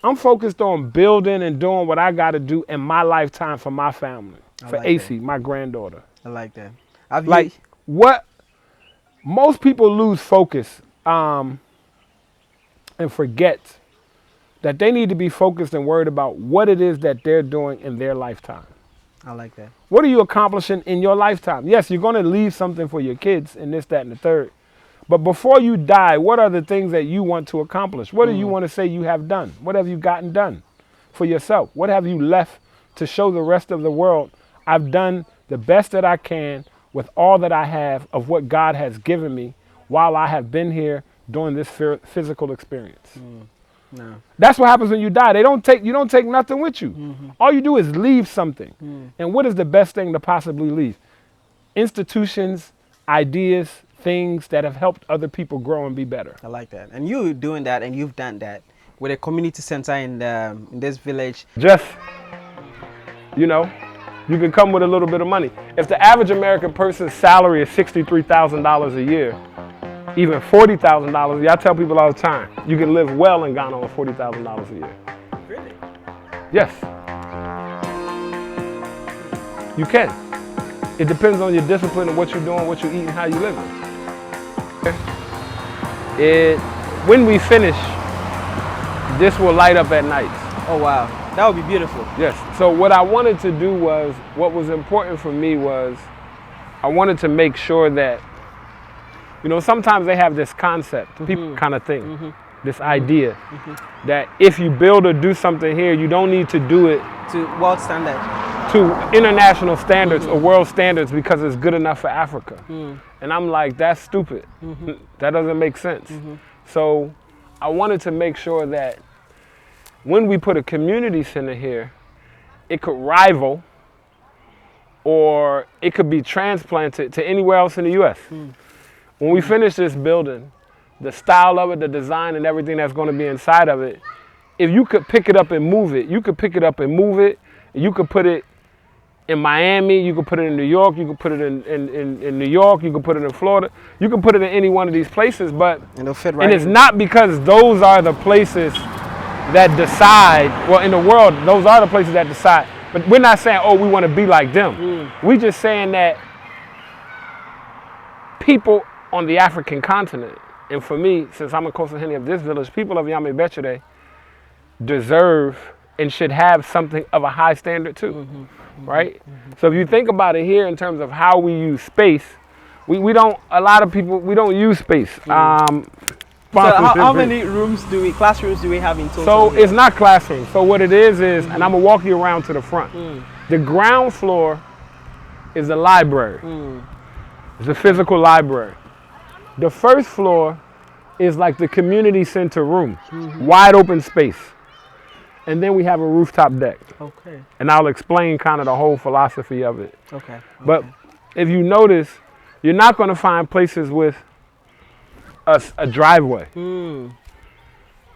I'm focused on building and doing what I got to do in my lifetime for my family, for like AC, my granddaughter. I like that. Have Like you? what most people lose focus and forget that they need to be focused and worried about what it is that they're doing in their lifetime. I like that. What are you accomplishing in your lifetime? Yes, you're going to leave something for your kids and this, that, and the third. But before you die, what are the things that you want to accomplish? What do you want to say you have done? What have you gotten done for yourself? What have you left to show the rest of the world? I've done the best that I can with all that I have of what God has given me while I have been here doing this physical experience. No. That's what happens when you die. You don't take nothing with you. All you do is leave something. And what is the best thing to possibly leave? Institutions, ideas, things that have helped other people grow and be better. I like that. And you doing that, and you've done that with a community center in this village. Just, you know, you can come with a little bit of money. If the average American person's salary is $63,000 a year, even $40,000, I tell people all the time, you can live well in Ghana on $40,000 a year. Really? Yes. You can. It depends on your discipline and what you're doing, what you're eating, how you're living. When we finish, this will light up at night. Oh wow, that would be beautiful. Yes. So what I wanted to do was, what was important for me was, I wanted to make sure that, you know, sometimes they have this concept, people kind of thing, this idea that if you build or do something here, you don't need to do it To world standard. to international standards or world standards because it's good enough for Africa. And I'm like, that's stupid. That doesn't make sense. So I wanted to make sure that when we put a community center here, it could rival or it could be transplanted to anywhere else in the U.S. When we finish this building, the style of it, the design and everything that's going to be inside of it, if you could pick it up and move it, you could pick it up and move it. You could put it in Miami, you could put it in New York, you could put it in New York, you could put it in Florida. You can put it in any one of these places, but And it'll fit right and it's in. not because those are the places that decide, well, in the world, those are the places that decide. But we're not saying, oh, we want to be like them. We're just saying that people on the African continent, and for me, since I'm a Koforidua of this village, people of Yame Betchede deserve and should have something of a high standard too, right? So if you think about it here in terms of how we use space, we don't, a lot of people, we don't use space. So how many classrooms do we have in total? So it's not classrooms. So what it is, and I'm gonna walk you around to the front. The ground floor is a library. It's a physical library. The first floor is like the community center room, wide open space. And then we have a rooftop deck. Okay. And I'll explain kind of the whole philosophy of it. Okay. But if you notice, you're not going to find places with a driveway. You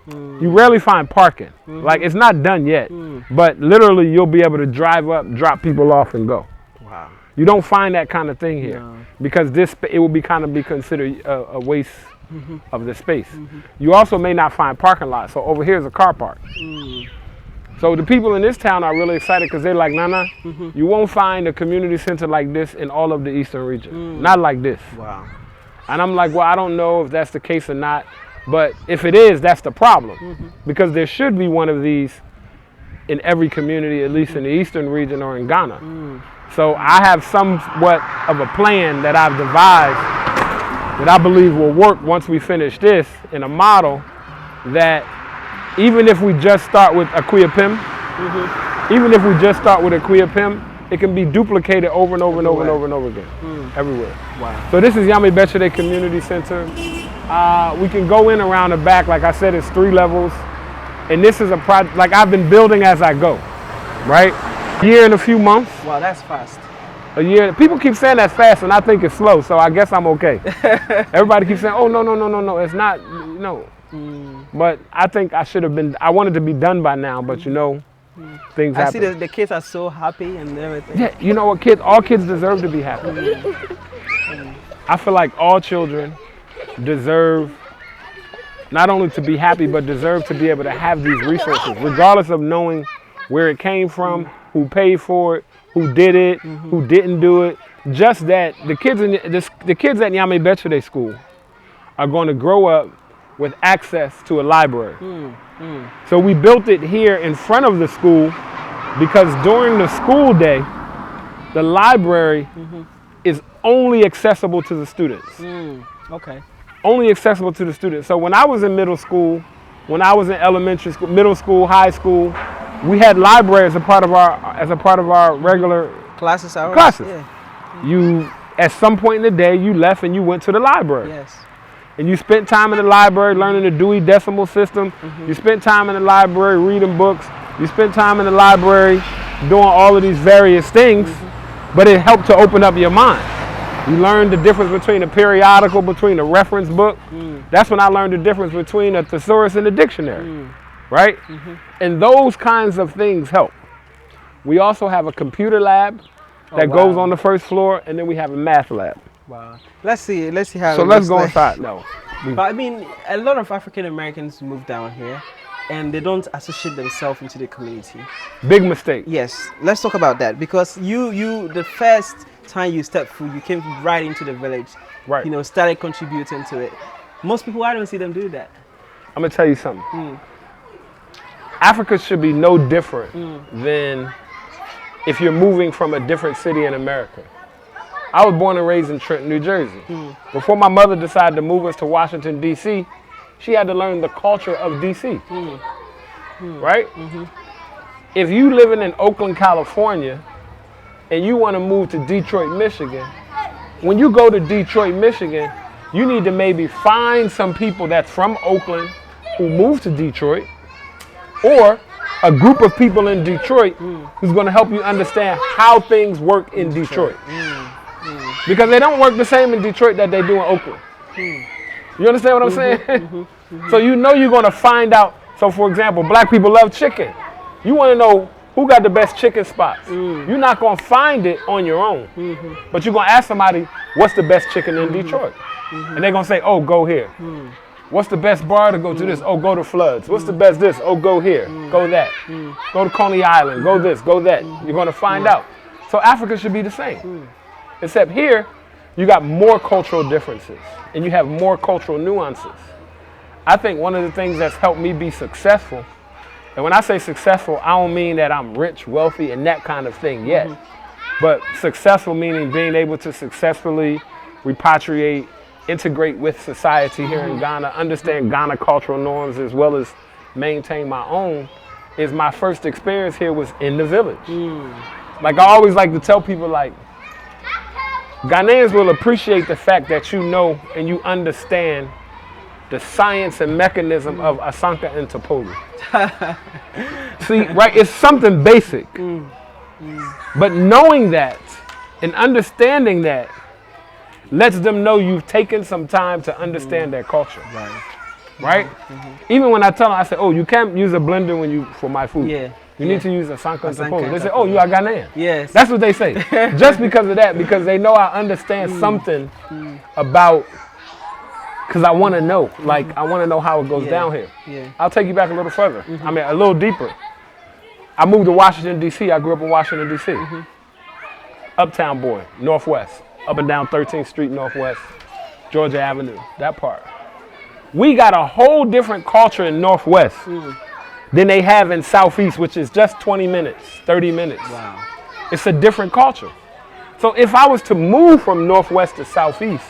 rarely find parking. Like, it's not done yet. But literally, you'll be able to drive up, drop people off, and go. Wow. You don't find that kind of thing here. No. Because it will be considered a waste of the space. You also may not find parking lots. So over here is a car park. So the people in this town are really excited because they're like, Nana, you won't find a community center like this in all of the eastern region. Not like this. Wow. And I'm like, well, I don't know if that's the case or not. But if it is, that's the problem. Because there should be one of these in every community, at least in the eastern region or in Ghana. So I have somewhat of a plan that I've devised that I believe will work once we finish this in a model that even if we just start with Akuya Pim, it can be duplicated over and over and over and over and over again, everywhere. Wow. So this is Yame Betchede Community Center. We can go in around the back. Like I said, it's 3 levels. And this is a project, like I've been building as I go, right? A year and a few months. Wow, that's fast. A year. People keep saying that's fast and I think it's slow, so I guess I'm okay. Everybody keeps saying, oh, no, it's not, no. But I think I wanted to be done by now, but you know, things happen. I see the kids are so happy and everything. Yeah, you know what, all kids deserve to be happy. I feel like all children deserve not only to be happy, but deserve to be able to have these resources, regardless of knowing where it came from, who paid for it, who did it, who didn't do it. Just that the kids at Nyame Bechede School are going to grow up with access to a library. So we built it here in front of the school because during the school day, the library is only accessible to the students. Okay. Only accessible to the students. So when I was in middle school, when I was in elementary school, middle school, high school, we had libraries as a part of our regular Classes. Yeah. You, at some point in the day, you left and you went to the library. Yes. And you spent time in the library learning the Dewey Decimal System. You spent time in the library reading books. You spent time in the library doing all of these various things, but it helped to open up your mind. You learned the difference between a periodical, between a reference book. That's when I learned the difference between a thesaurus and a dictionary, right? And those kinds of things help. We also have a computer lab that goes on the first floor, and then we have a math lab. Wow. Let's see how. So let's go inside now. But I mean, a lot of African Americans move down here, and they don't associate themselves into the community. Big mistake. Yes. Let's talk about that, because you the first time you stepped through, you came right into the village. Right. You know, started contributing to it. Most people, I don't see them do that. I'm gonna tell you something. Africa should be no different than if you're moving from a different city in America. I was born and raised in Trenton, New Jersey. Before my mother decided to move us to Washington, D.C., she had to learn the culture of D.C., right? If you living in Oakland, California, and you want to move to Detroit, Michigan, when you go to Detroit, Michigan, you need to maybe find some people that's from Oakland who moved to Detroit, or a group of people in Detroit who's going to help you understand how things work in Detroit. Because they don't work the same in Detroit that they do in Oakland. You understand what I'm saying? So you know you're going to find out. So for example, black people love chicken. You want to know who got the best chicken spots. You're not going to find it on your own. But you're going to ask somebody, what's the best chicken in Detroit? And they're going to say, oh, go here. What's the best bar to go to this? Oh, go to Floods. What's the best this? Oh, go here. Go that. Go to Coney Island. Go this. Go that. You're going to find out. So Africa should be the same. Except here, you got more cultural differences and you have more cultural nuances. I think one of the things that's helped me be successful, and when I say successful, I don't mean that I'm rich, wealthy, and that kind of thing yet. But successful meaning being able to successfully repatriate, integrate with society here in Ghana, understand Ghana cultural norms as well as maintain my own, is my first experience here was in the village. Like I always like to tell people, like, Ghanaians will appreciate the fact that you know and you understand the science and mechanism of Asanka and Topolu. See, right, it's something basic. But knowing that and understanding that lets them know you've taken some time to understand their culture. Right? Even when I tell them, I say, oh, you can't use a blender for my food. You need to use Asanka and Topolu. They say, oh, you are Ghanaian. Yes. That's what they say. Just because of that, because they know I understand something about, because I want to know. Like, I want to know how it goes down here. I'll take you back a little further. I mean, a little deeper. I moved to Washington, D.C. I grew up in Washington, D.C. Uptown boy, Northwest. Up and down 13th Street Northwest, Georgia Avenue, that part. We got a whole different culture in Northwest than they have in Southeast, which is just 20 minutes, 30 minutes. Wow. It's a different culture. So if I was to move from Northwest to Southeast,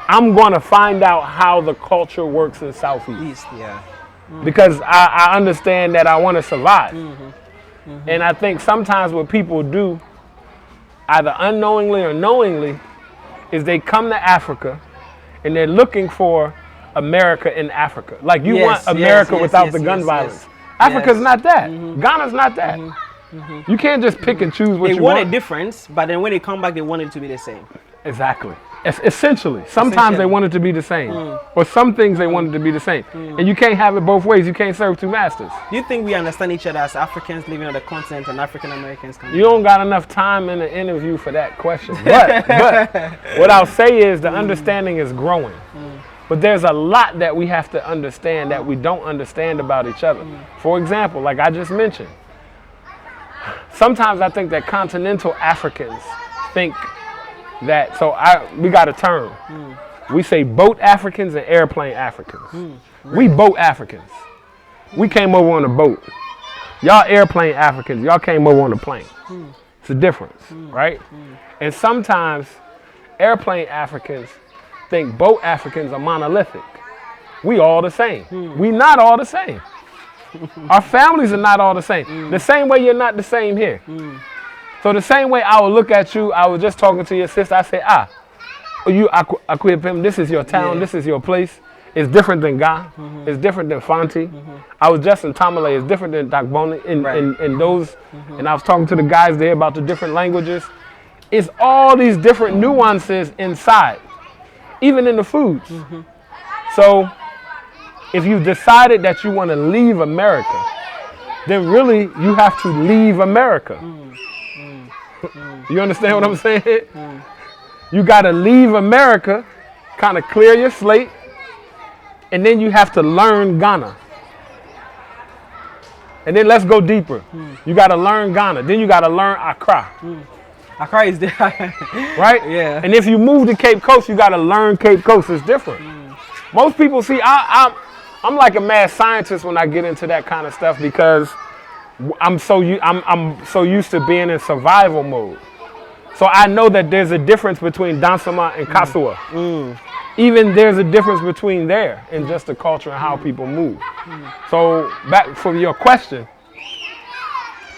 I'm going to find out how the culture works in Southeast. Because I understand that I want to survive. And I think sometimes what people do, either unknowingly or knowingly, is they come to Africa and they're looking for America in Africa. Like you want America without the gun violence. Africa's not that. Ghana's not that. You can't just pick and choose what you want. They want a difference, but then when they come back, they want it to be the same. Exactly. Essentially. Sometimes they want it to be the same. Or some things they want it to be the same. And you can't have it both ways. You can't serve two masters. Do you think we understand each other as Africans living on the continent and African Americans? You don't got enough time in the interview for that question. But what I'll say is the understanding is growing. But there's a lot that we have to understand that we don't understand about each other. For example, like I just mentioned, sometimes I think that continental Africans think that, we got a term. We say boat Africans and airplane Africans. We boat Africans. We came over on a boat. Y'all airplane Africans, y'all came over on a plane. It's a difference, right? And sometimes airplane Africans think boat Africans are monolithic. We all the same. We not all the same. Our families are not all the same. The same way you're not the same here. So the same way I would look at you, I was just talking to your sister, I say, you Akwepem, this is your town, this is your place. It's different than Ga. It's different than Fanti. I was just in Tamale. It's different than Dagboni. In those, and I was talking to the guys there about the different languages. It's all these different nuances inside, even in the foods. So if you decided that you want to leave America, then really you have to leave America. You understand what I'm saying? You got to leave America, kind of clear your slate, and then you have to learn Ghana. And then let's go deeper. You got to learn Ghana. Then you got to learn Accra. Accra is there. Right? Yeah. And if you move to Cape Coast, you got to learn Cape Coast. It's different. Most people see, I'm like a mad scientist when I get into that kind of stuff because I'm so used to being in survival mode. So I know that there's a difference between Dansama and Kasua. Even there's a difference between there and just the culture and how people move. So back for your question,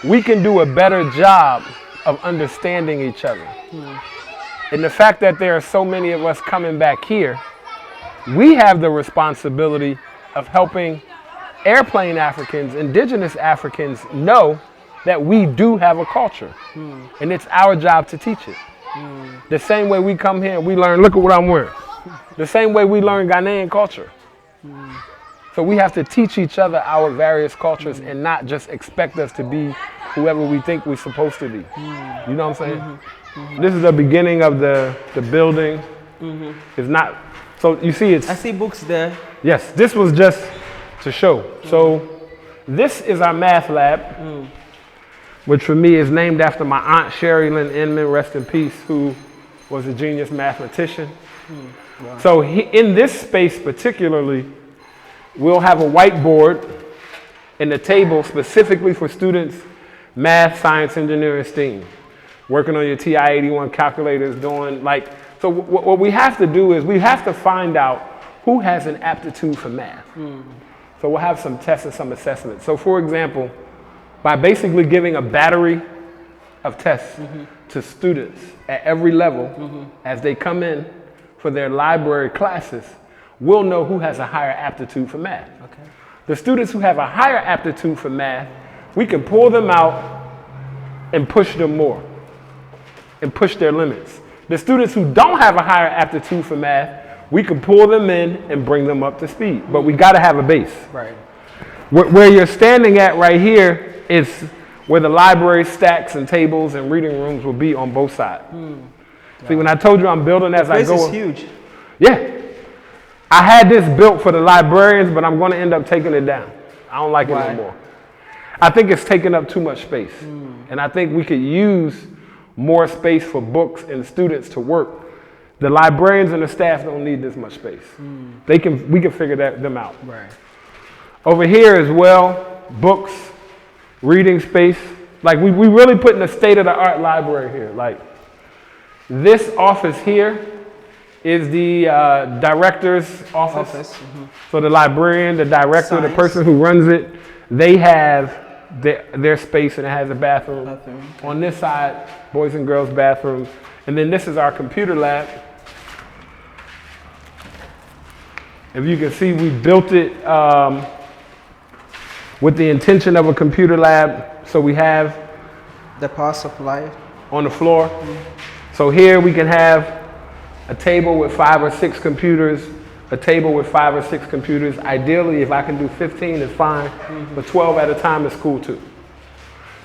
we can do a better job of understanding each other. And the fact that there are so many of us coming back here, we have the responsibility of helping airplane Africans, indigenous Africans know that we do have a culture. And it's our job to teach it. The same way we come here and we learn, look at what I'm wearing. The same way we learn Ghanaian culture. So we have to teach each other our various cultures and not just expect us to be whoever we think we're supposed to be. You know what I'm saying? This is the beginning of the building. It's not, so you see it's. I see books there. Yes, this was just to show. So this is our math lab, which for me is named after my aunt Sherry Lynn Inman, rest in peace, who was a genius mathematician. Wow. So in this space particularly, we'll have a whiteboard and a table specifically for students, math, science, engineering, STEAM. Working on your TI-81 calculators, doing like, so what we have to do is we have to find out who has an aptitude for math. So we'll have some tests and some assessments. So for example, by basically giving a battery of tests to students at every level as they come in for their library classes, we'll know who has a higher aptitude for math. Okay. The students who have a higher aptitude for math, we can pull them out and push them more and push their limits. The students who don't have a higher aptitude for math, we can pull them in and bring them up to speed. But we got to have a base. Right. Where you're standing at right here is where the library stacks and tables and reading rooms will be on both sides. See, when I told you I'm building as I go. This is huge. Yeah. I had this built for the librarians, but I'm going to end up taking it down. I don't like it anymore. I think it's taking up too much space. And I think we could use more space for books and students to work. The librarians and the staff don't need this much space. We can figure them out. Right. Over here as well, books, reading space. Like we really put in a state-of-the-art library here. Like this office here is the director's office. So the librarian, the director, the person who runs it, they have their space and it has a bathroom. On this side, boys and girls bathroom. And then this is our computer lab. If you can see, we built it with the intention of a computer lab. So we have the power supply on the floor. So here we can have a table with 5 or 6 computers, a table with 5 or 6 computers. Ideally, if I can do 15, it's fine, but 12 at a time is cool too.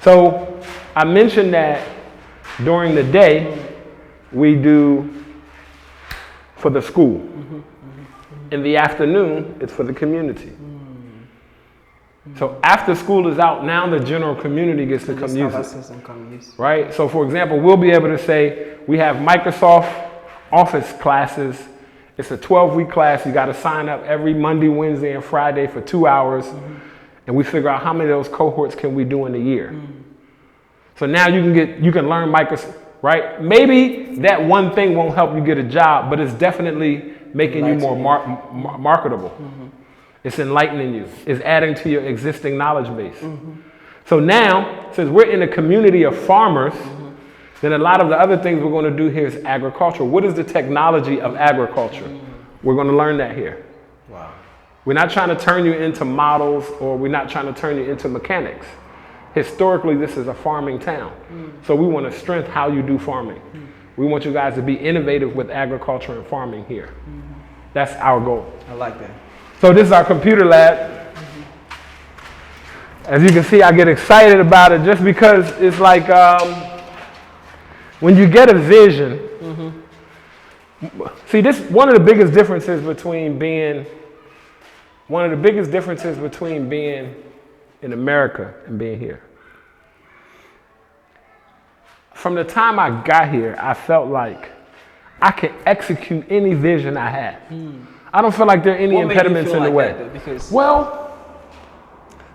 So I mentioned that during the day, we do for the school. In the afternoon, it's for the community. So after school is out, now the general community gets to come use it. Right? So for example, we'll be able to say, we have Microsoft Office classes. It's a 12-week class. You got to sign up every Monday, Wednesday, and Friday for 2 hours. And we figure out how many of those cohorts can we do in a year. So now you can learn Microsoft, right? Maybe that one thing won't help you get a job, but it's definitely making you more marketable. It's enlightening you. It's adding to your existing knowledge base. So now, since we're in a community of farmers, then a lot of the other things we're going to do here is agriculture. What is the technology of agriculture? We're going to learn that here. Wow. We're not trying to turn you into models, or we're not trying to turn you into mechanics. Historically, this is a farming town. So we want to strengthen how you do farming. We want you guys to be innovative with agriculture and farming here. That's our goal. I like that. So this is our computer lab. As you can see, I get excited about it just because it's like when you get a vision. See, this one of the biggest differences between being in America and being here. From the time I got here, I felt like I could execute any vision I had. I don't feel like there are any impediments in the way. Well,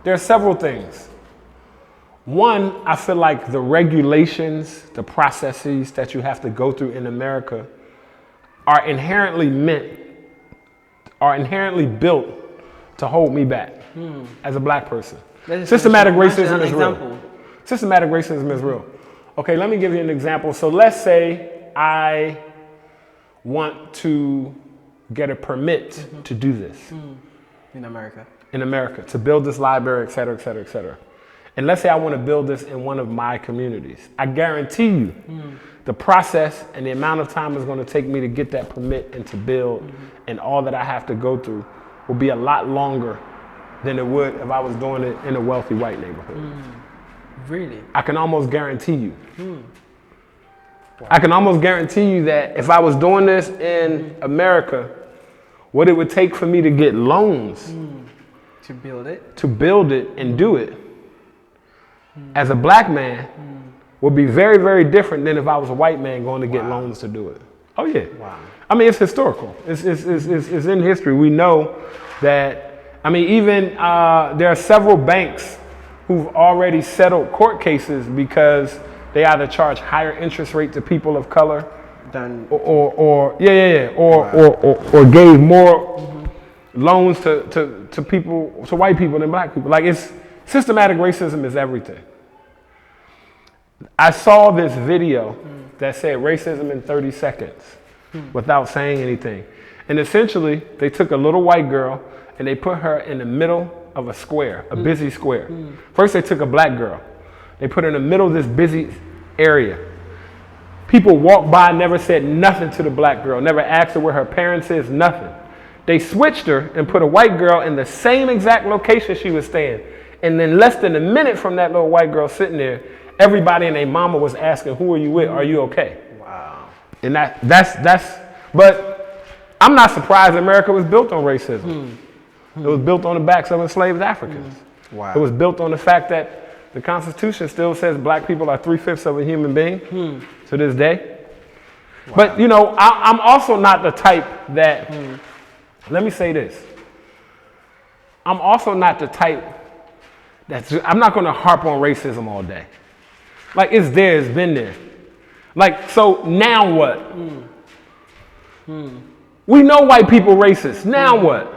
there are several things. One, I feel like the regulations, the processes that you have to go through in America are inherently built to hold me back as a black person. Systematic racism is real. Systematic racism is real. Okay, let me give you an example. So let's say I want to get a permit to do this. In America, to build this library, et cetera, et cetera, et cetera. And let's say I want to build this in one of my communities. I guarantee you the process and the amount of time it's going to take me to get that permit and to build and all that I have to go through will be a lot longer than it would if I was doing it in a wealthy white neighborhood. Really? I can almost guarantee you. Wow. I can almost guarantee you that if I was doing this in America, what it would take for me to get loans to build it and do it as a black man would be very, very different than if I was a white man going to get loans to do it. Oh yeah. Wow. I mean, it's historical. It's in history. We know that, I mean, even there are several banks who've already settled court cases because they either charge higher interest rate to people of color or gave more loans to people, to white people than black people. Like, it's systematic racism is everything. I saw this video that said racism in 30 seconds without saying anything. And essentially, they took a little white girl and they put her in the middle of a square, a busy square. First, they took a black girl. They put her in the middle of this busy area. People walked by, never said nothing to the black girl, never asked her where her parents is, nothing. They switched her and put a white girl in the same exact location she was staying. And then less than a minute from that little white girl sitting there, everybody and their mama was asking, who are you with? Are you okay? Wow. And but I'm not surprised America was built on racism. It was built on the backs of enslaved Africans. Wow. It was built on the fact that the Constitution still says black people are 3/5 of a human being to this day. Wow. But, you know, I'm also not the type that, let me say this. I'm also not the type I'm not going to harp on racism all day. Like, it's there, it's been there. Like, so now what? We know white people racist. Now what?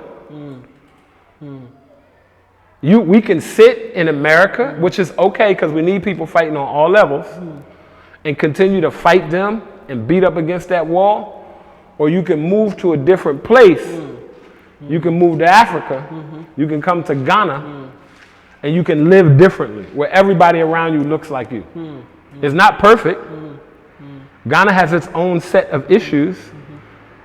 We can sit in America, which is okay because we need people fighting on all levels, and continue to fight them and beat up against that wall, or you can move to a different place. You can move to Africa. You can come to Ghana, and you can live differently, where everybody around you looks like you. It's not perfect. Ghana has its own set of issues,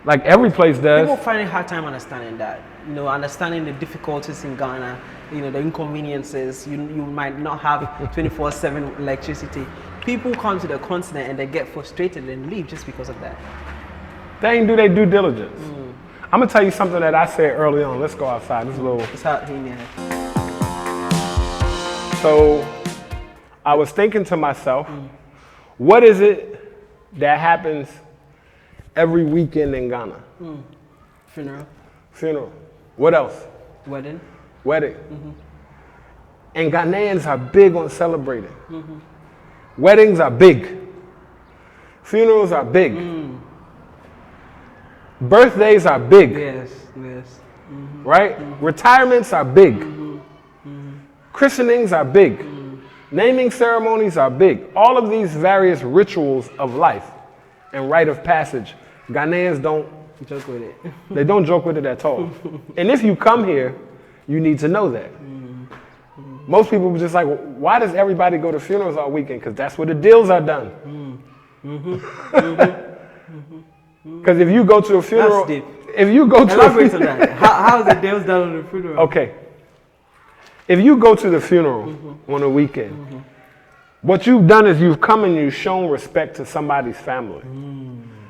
like every place does. People find a hard time understanding that. You know, understanding the difficulties in Ghana, you know, the inconveniences. You might not have 24/7 electricity. People come to the continent and they get frustrated and leave just because of that. They ain't do their due diligence. I'm gonna tell you something that I said early on. Let's go outside. This is a little. It's hot in here. So I was thinking to myself, what is it that happens every weekend in Ghana? Funeral. Funeral. What else? Wedding. Wedding. And Ghanaians are big on celebrating. Weddings are big. Funerals are big. Birthdays are big. Yes. Right? Retirements are big. Christenings are big. Naming ceremonies are big. All of these various rituals of life and rite of passage, Ghanaians don't joke with it. They don't joke with it at all. And if you come here, you need to know that. Most people were just like, why does everybody go to funerals all weekend? Because that's where the deals are done. Because if you go to a funeral, if you go to elaborate on that. How is the deals done on the funeral? Okay. If you go to the funeral on a weekend, what you've done is you've come and you've shown respect to somebody's family.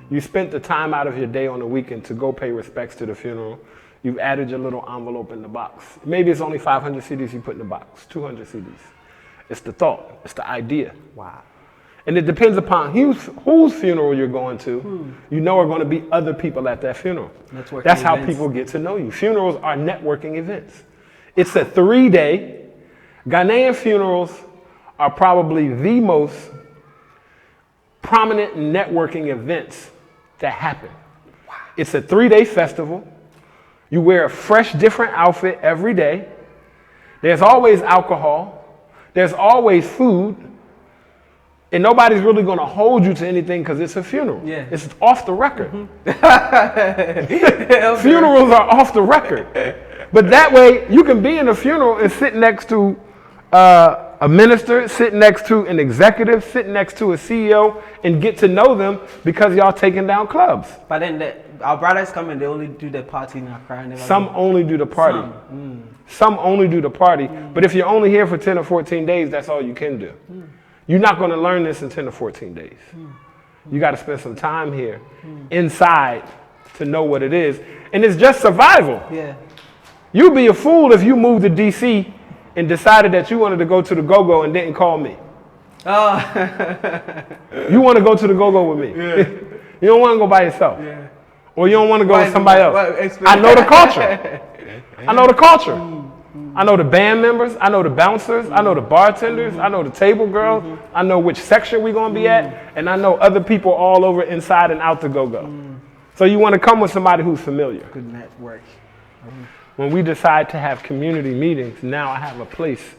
You spent the time out of your day on the weekend to go pay respects to the funeral. You've added your little envelope in the box. Maybe it's only 500 CDs you put in the box, 200 CDs. It's the thought, it's the idea. Wow. And it depends upon whose funeral you're going to. You know are going to be other people at that funeral. That's how people get to know you. Funerals are networking events. It's a 3-day. Ghanaian funerals are probably the most prominent networking events that happen. Wow. It's a 3-day festival. You wear a fresh, different outfit every day. There's always alcohol. There's always food. And nobody's really going to hold you to anything because it's a funeral. Yeah. It's off the record. Funerals are off the record. But that way, you can be in a funeral and sit next to a minister, sit next to an executive, sit next to a CEO, and get to know them because y'all taking down clubs. But then our brothers come and they only do the party in Accra. Some only do the party. Some only do the party. But if you're only here for 10 or 14 days, that's all you can do. You're not going to learn this in 10 or 14 days. You got to spend some time here inside to know what it is. And it's just survival. Yeah. You'd be a fool if you moved to DC and decided that you wanted to go to the go-go and didn't call me. Oh. You want to go to the go-go with me. Yeah. You don't want to go by yourself. Yeah. Or you don't want to go with somebody else. I know the culture. I know the culture. I know the band members. I know the bouncers. I know the bartenders. I know the table girls. I know which section we're going to be at. And I know other people all over inside and out the go-go. So you want to come with somebody who's familiar. Good network. When we decide to have community meetings, now I have a place.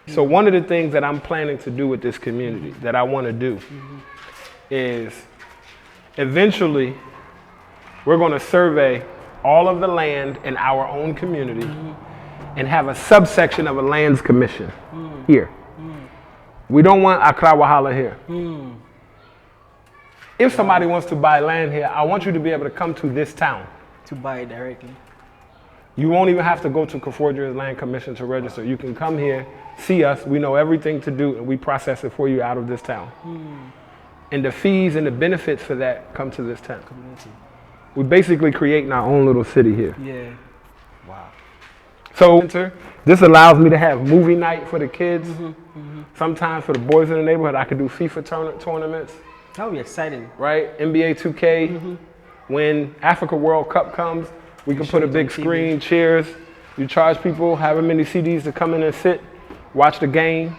So one of the things that I'm planning to do with this community, that I want to do, is eventually we're going to survey all of the land in our own community and have a subsection of a lands commission here. We don't want Accra Wahala here. If somebody wants to buy land here, I want you to be able to come to this town. To buy it directly. You won't even have to go to Koforidua's Land Commission to register. You can come here, see us, we know everything to do, and we process it for you out of this town. And the fees and the benefits for that come to this town. Community. We're basically creating our own little city here. Yeah. Wow. So this allows me to have movie night for the kids. Sometimes for the boys in the neighborhood, I could do FIFA tournaments. That would be exciting. Right? NBA 2K. When Africa World Cup comes, we can put a big screen, chairs. You charge people however many CDs to come in and sit, watch the game.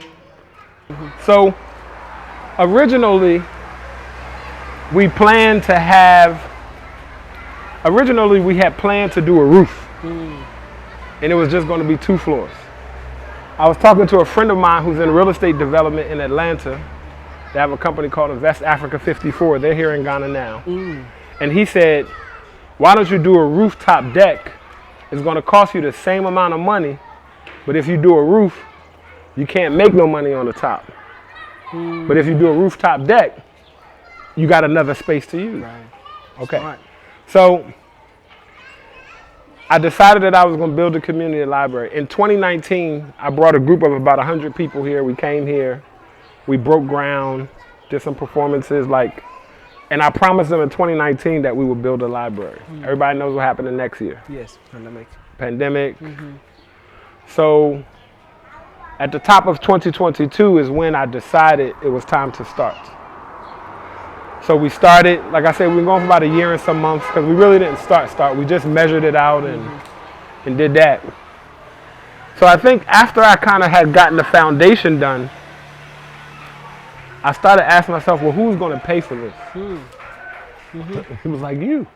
So originally we had planned to do a roof. And it was just going to be 2 floors. I was talking to a friend of mine who's in real estate development in Atlanta. They have a company called Invest Africa 54. They're here in Ghana now. And he said, why don't you do a rooftop deck? It's going to cost you the same amount of money, but if you do a roof, you can't make no money on the top. But if you do a rooftop deck, you got another space to use. Right. Okay. Smart. So I decided that I was going to build a community library. In 2019, I brought a group of about 100 people here. We came here, we broke ground, did some performances like And I promised them in 2019 that we would build a library. Everybody knows what happened the next year. Yes, Pandemic. So at the top of 2022 is when I decided it was time to start. So we started, like I said, we've been going for about a year and some months because we really didn't start. We just measured it out and did that. So I think after I kind of had gotten the foundation done, I started asking myself, well, who's going to pay for this? It was like you.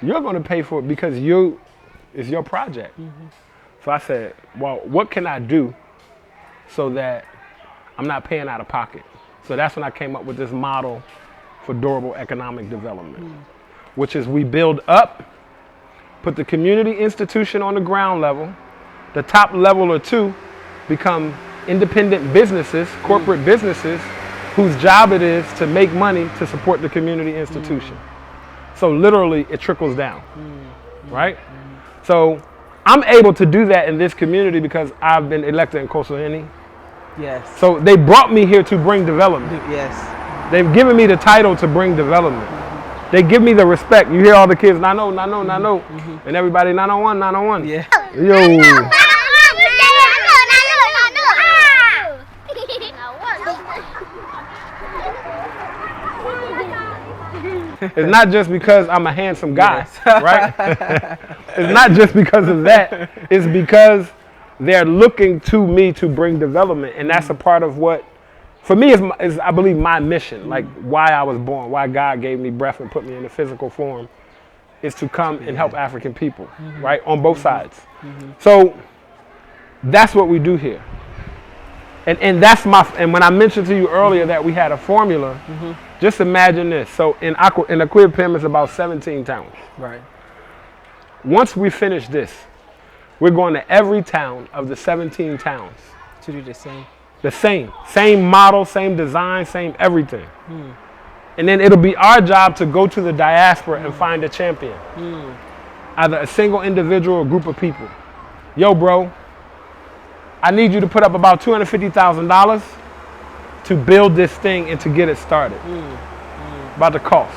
You're going to pay for it because it's your project. So I said, well, what can I do so that I'm not paying out of pocket? So that's when I came up with this model for durable economic development, which is we build up, put the community institution on the ground level, the top level or two become independent businesses, corporate businesses, whose job it is to make money to support the community institution. So literally it trickles down, right? So I'm able to do that in this community because I've been elected in Coastal Henny. Yes. So they brought me here to bring development. Yes. They've given me the title to bring development. They give me the respect. You hear all the kids, Nano, and everybody 901, 901. Yeah. Yo. It's not just because I'm a handsome guy, right? It's not just because of that. It's because they're looking to me to bring development. And that's a part of what, for me, is I believe, my mission. Like why I was born, why God gave me breath and put me in a physical form, is to come and help African people, right? On both sides. So that's what we do here. And that's and when I mentioned to you earlier that we had a formula, just imagine this. So in Akwapim it's about 17 towns. Right. Once we finish this, we're going to every town of the 17 towns. To do the same. The same. Same model, same design, same everything. And then it'll be our job to go to the diaspora and find a champion. Either a single individual or group of people. Yo, bro, I need you to put up about $250,000 to build this thing and to get it started. About the cost.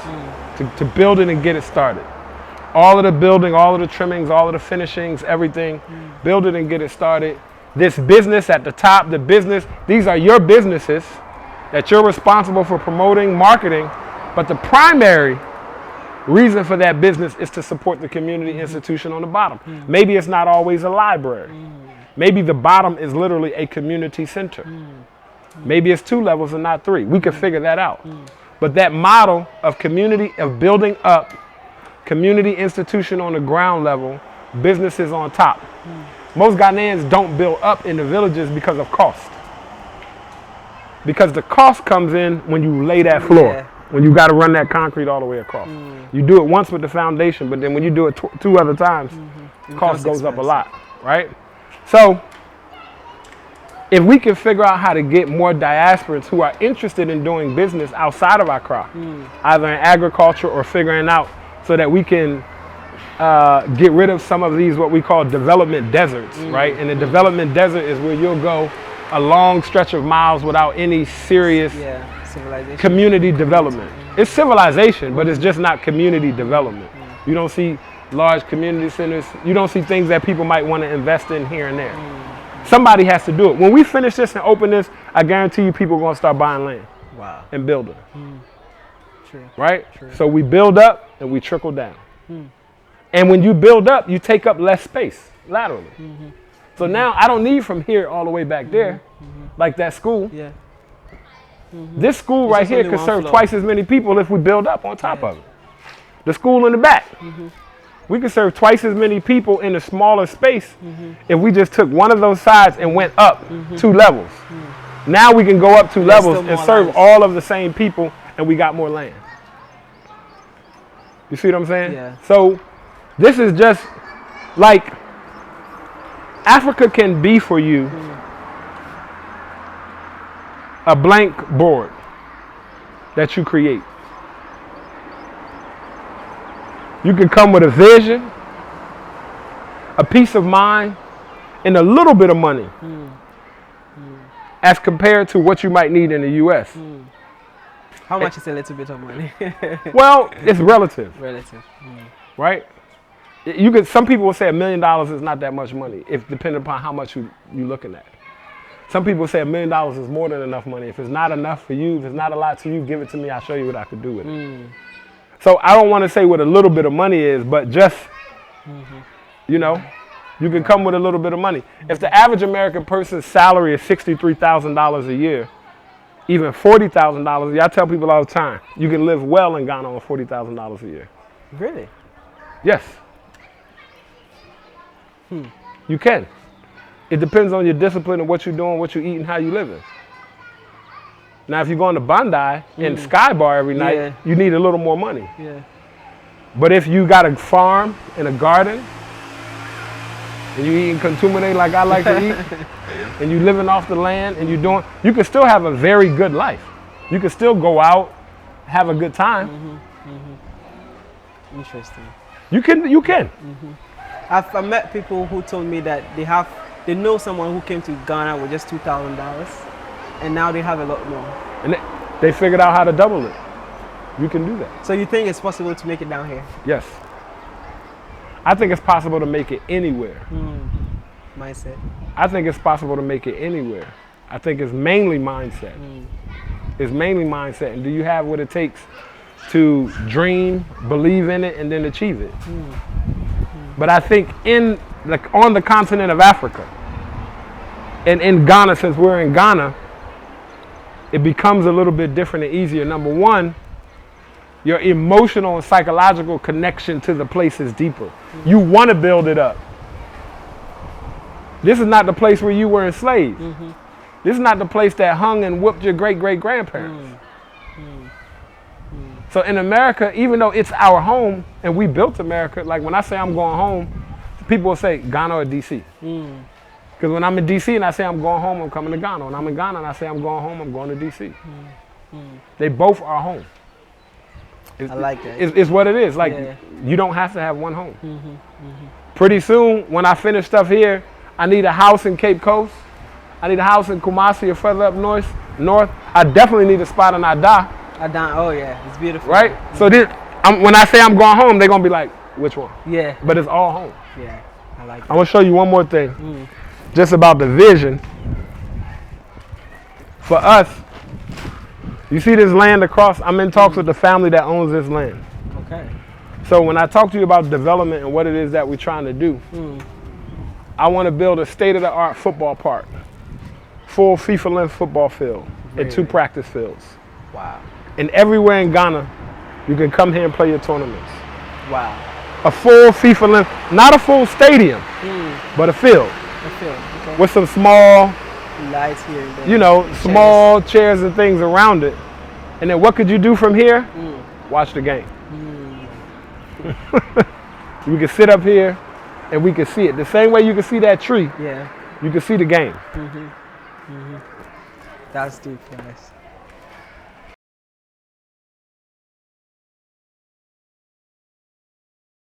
To build it and get it started. All of the building, all of the trimmings, all of the finishings, everything. Build it and get it started. This business at the top, the business, these are your businesses that you're responsible for promoting, marketing. But the primary reason for that business is to support the community institution on the bottom. Maybe it's not always a library. Maybe the bottom is literally a community center. Maybe it's 2 levels and not 3. We could figure that out. But that model of community, of building up, community institution on the ground level, businesses on top. Most Ghanaians don't build up in the villages because of cost. Because the cost comes in when you lay that floor. When you got to run that concrete all the way across. You do it once with the foundation, but then when you do it 2 other times, cost goes up a lot, right? So if we can figure out how to get more diasporans who are interested in doing business outside of Accra, either in agriculture or figuring out so that we can get rid of some of these what we call development deserts, right? And the development desert is where you'll go a long stretch of miles without any serious community development. It's civilization, but it's just not community development. You don't see large community centers. You don't see things that people might want to invest in here and there. Somebody has to do it. When we finish this and open this, I guarantee you people are going to start buying land and building. True. Right? True. So we build up and we trickle down. And when you build up, you take up less space laterally. So now I don't need from here all the way back there, like that school. This school right here could serve twice as many people if we build up on top of it. The school in the back. We could serve twice as many people in a smaller space if we just took one of those sides and went up 2 levels. Now we can go up 2 levels and serve all of the same people, and we got more land. You see what I'm saying? So this is just like Africa can be for you a blank board that you create. You can come with a vision, a peace of mind, and a little bit of money as compared to what you might need in the U.S. How much is a little bit of money? Well, it's relative, Relative. right? You could. Some people will say $1 million is not that much money, if depending upon how much you're looking at. Some people say $1 million is more than enough money. If it's not enough for you, if it's not a lot to you, give it to me. I'll show you what I could do with it. So I don't want to say what a little bit of money is, but just, you know, you can come with a little bit of money. If the average American person's salary is $63,000 a year, even $40,000 a year, I tell people all the time, you can live well in Ghana on $40,000 a year. Really? Yes. You can. It depends on your discipline and what you're doing, what you eat, and how you living. Now, if you're going to Bandai and Sky Bar every night, you need a little more money. Yeah. But if you got a farm and a garden, and you eating contumene like I like to eat, and you living off the land, and you can still have a very good life. You can still go out, have a good time. Interesting. You can. I've met people who told me that they know someone who came to Ghana with just $2,000, and now they have a lot more. And they figured out how to double it. You can do that. So you think it's possible to make it down here? Yes. I think it's possible to make it anywhere. Mindset. I think it's possible to make it anywhere. I think it's mainly mindset. It's mainly mindset. And do you have what it takes to dream, believe in it, and then achieve it? But I think on the continent of Africa, and in Ghana, since we're in Ghana, it becomes a little bit different and easier. Number one, your emotional and psychological connection to the place is deeper. You want to build it up. This is not the place where you were enslaved. This is not the place that hung and whooped your great-great-grandparents. So in America, even though it's our home and we built America, like when I say I'm going home, people will say Ghana or DC. Because when I'm in DC and I say I'm going home, I'm coming to Ghana. When I'm in Ghana and I say I'm going home, I'm going to DC. They both are home. I like that. It's what it is. Like, you don't have to have one home. Pretty soon, when I finish stuff here, I need a house in Cape Coast. I need a house in Kumasi or further up north. I definitely need a spot in Ada. Oh yeah, it's beautiful. Right? So when I say I'm going home, they're going to be like, which one? Yeah. But it's all home. Yeah, I like that. I want to show you one more thing. Just about the vision. For us, you see this land across, I'm in talks with the family that owns this land. Okay. So when I talk to you about development and what it is that we're trying to do, I want to build a state-of-the-art football park, full FIFA-length football field, and 2 practice fields. Wow. And everywhere in Ghana, you can come here and play your tournaments. Wow. A full FIFA-length, not a full stadium, but a field. A field, okay. With some small, lights here and there. you know, small chairs and things around it. And then what could you do from here? Watch the game. We could sit up here and we could see it. The same way you can see that tree, you can see the game. That's deep, guys.